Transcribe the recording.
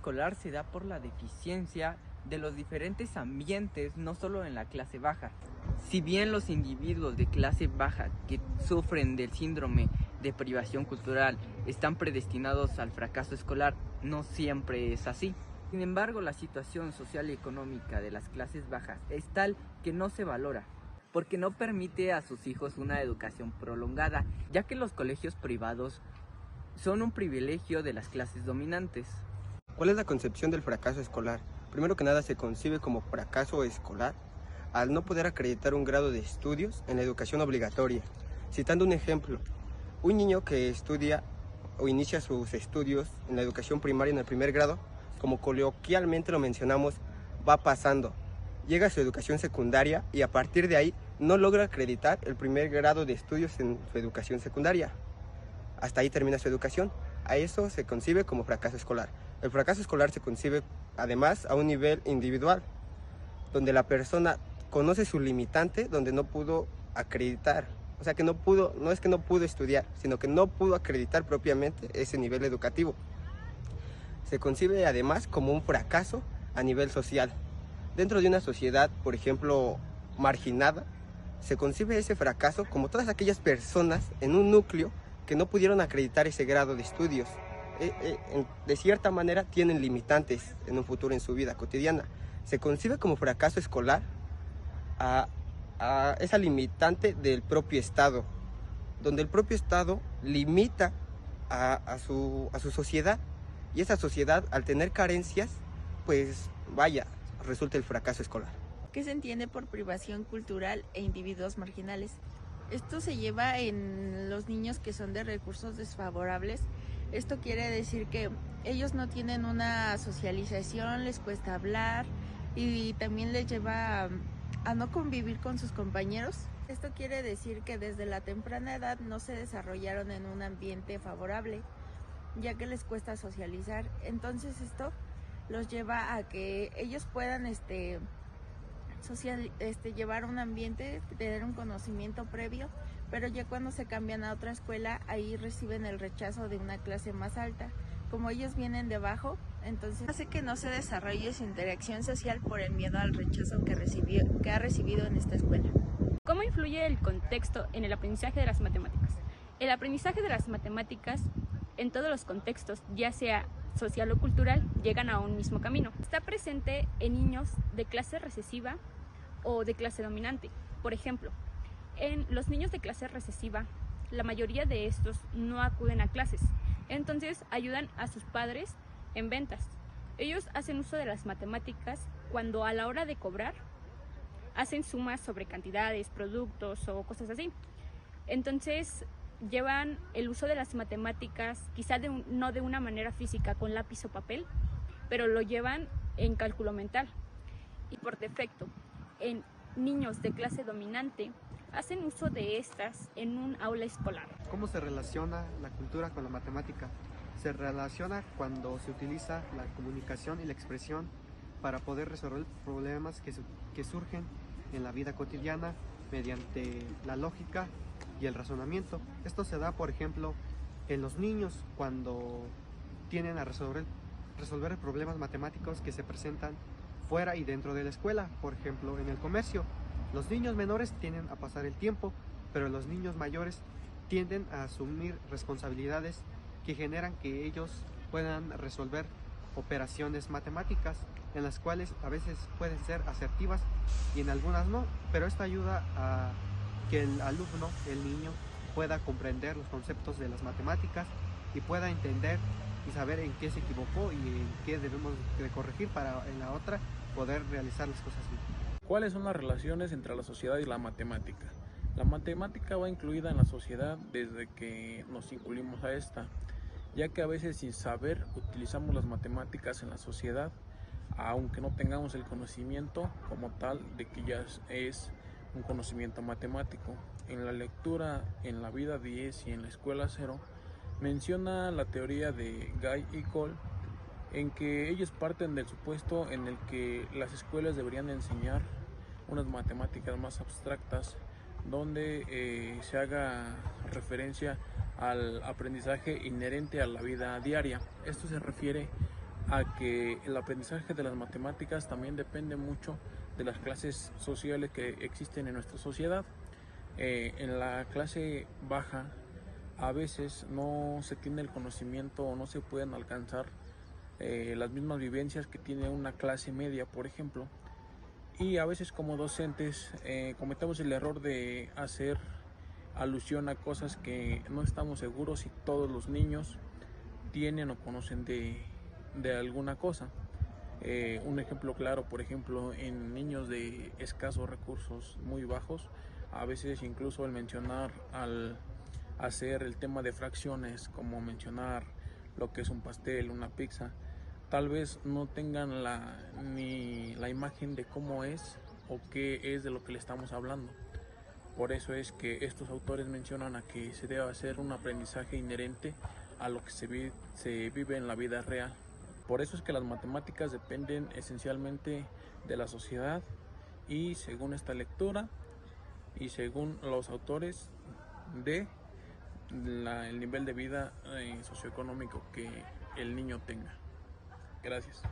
escolar se da por la deficiencia de los diferentes ambientes, no solo en la clase baja. Si bien los individuos de clase baja que sufren del síndrome de privación cultural están predestinados al fracaso escolar, no siempre es así. Sin embargo, la situación social y económica de las clases bajas es tal que no se valora, porque no permite a sus hijos una educación prolongada, ya que los colegios privados son un privilegio de las clases dominantes. ¿Cuál es la concepción del fracaso escolar? Primero que nada, se concibe como fracaso escolar al no poder acreditar un grado de estudios en la educación obligatoria. Citando un ejemplo, un niño que estudia o inicia sus estudios en la educación primaria en el primer grado, como coloquialmente lo mencionamos, va pasando. Llega a su educación secundaria y a partir de ahí no logra acreditar el primer grado de estudios en su educación secundaria. Hasta ahí termina su educación. A eso se concibe como fracaso escolar. El fracaso escolar se concibe además a un nivel individual, donde la persona conoce su limitante, donde no pudo acreditar. O sea que no es que no pudo estudiar, sino que no pudo acreditar propiamente ese nivel educativo. Se concibe además como un fracaso a nivel social. Dentro de una sociedad, por ejemplo, marginada, se concibe ese fracaso como todas aquellas personas en un núcleo que no pudieron acreditar ese grado de estudios. De cierta manera tienen limitantes en un futuro en su vida cotidiana. Se concibe como fracaso escolar a esa limitante del propio Estado, donde el propio Estado limita a su sociedad, y esa sociedad, al tener carencias, pues vaya, resulta el fracaso escolar. ¿Qué se entiende por privación cultural e individuos marginales? Esto se lleva en los niños que son de recursos desfavorables. Esto quiere decir que ellos no tienen una socialización, les cuesta hablar y también les lleva a no convivir con sus compañeros. Esto quiere decir que desde la temprana edad no se desarrollaron en un ambiente favorable, ya que les cuesta socializar. Entonces esto los lleva a que ellos puedan llevar un ambiente, tener un conocimiento previo, pero ya cuando se cambian a otra escuela, ahí reciben el rechazo de una clase más alta. Como ellos vienen de abajo, entonces hace que no se desarrolle su interacción social por el miedo al rechazo que ha recibido en esta escuela. ¿Cómo influye el contexto en el aprendizaje de las matemáticas? El aprendizaje de las matemáticas en todos los contextos, ya sea social o cultural, llegan a un mismo camino. Está presente en niños de clase recesiva o de clase dominante. Por ejemplo, en los niños de clase recesiva, la mayoría de estos no acuden a clases, entonces ayudan a sus padres en ventas. Ellos hacen uso de las matemáticas cuando a la hora de cobrar hacen sumas sobre cantidades, productos o cosas así. Entonces llevan el uso de las matemáticas, quizá no de una manera física con lápiz o papel, pero lo llevan en cálculo mental. Y por defecto, en niños de clase dominante, hacen uso de estas en un aula escolar. ¿Cómo se relaciona la cultura con la matemática? Se relaciona cuando se utiliza la comunicación y la expresión para poder resolver problemas que surgen en la vida cotidiana mediante la lógica y el razonamiento. Esto se da, por ejemplo, en los niños cuando tienen a resolver problemas matemáticos que se presentan fuera y dentro de la escuela. Por ejemplo, en el comercio, los niños menores tienden a pasar el tiempo, pero los niños mayores tienden a asumir responsabilidades que generan que ellos puedan resolver operaciones matemáticas, en las cuales a veces pueden ser asertivas y en algunas no, pero esto ayuda a que el alumno, el niño, pueda comprender los conceptos de las matemáticas y pueda entender y saber en qué se equivocó y en qué debemos de corregir para en la otra poder realizar las cosas bien. ¿Cuáles son las relaciones entre la sociedad y la matemática? La matemática va incluida en la sociedad desde que nos incluimos a esta, ya que a veces sin saber utilizamos las matemáticas en la sociedad, aunque no tengamos el conocimiento como tal de que ya es un conocimiento matemático. En la lectura En la vida 10 y en la escuela 0 menciona la teoría de Gay y Cole, en que ellos parten del supuesto en el que las escuelas deberían enseñar unas matemáticas más abstractas, donde se haga referencia al aprendizaje inherente a la vida diaria. Esto se refiere a que el aprendizaje de las matemáticas también depende mucho de las clases sociales que existen en nuestra sociedad. En la clase baja a veces no se tiene el conocimiento o no se pueden alcanzar las mismas vivencias que tiene una clase media, por ejemplo, y a veces como docentes cometemos el error de hacer alusión a cosas que no estamos seguros si todos los niños tienen o conocen de alguna cosa. Un ejemplo claro, por ejemplo, en niños de escasos recursos muy bajos, a veces incluso el mencionar al hacer el tema de fracciones, como mencionar lo que es un pastel, una pizza, tal vez no tengan ni la imagen de cómo es o qué es de lo que le estamos hablando. Por eso es que estos autores mencionan a que se debe hacer un aprendizaje inherente a lo que se vive en la vida real. Por eso es que las matemáticas dependen esencialmente de la sociedad y, según esta lectura y según los autores, de el nivel de vida socioeconómico que el niño tenga. Gracias.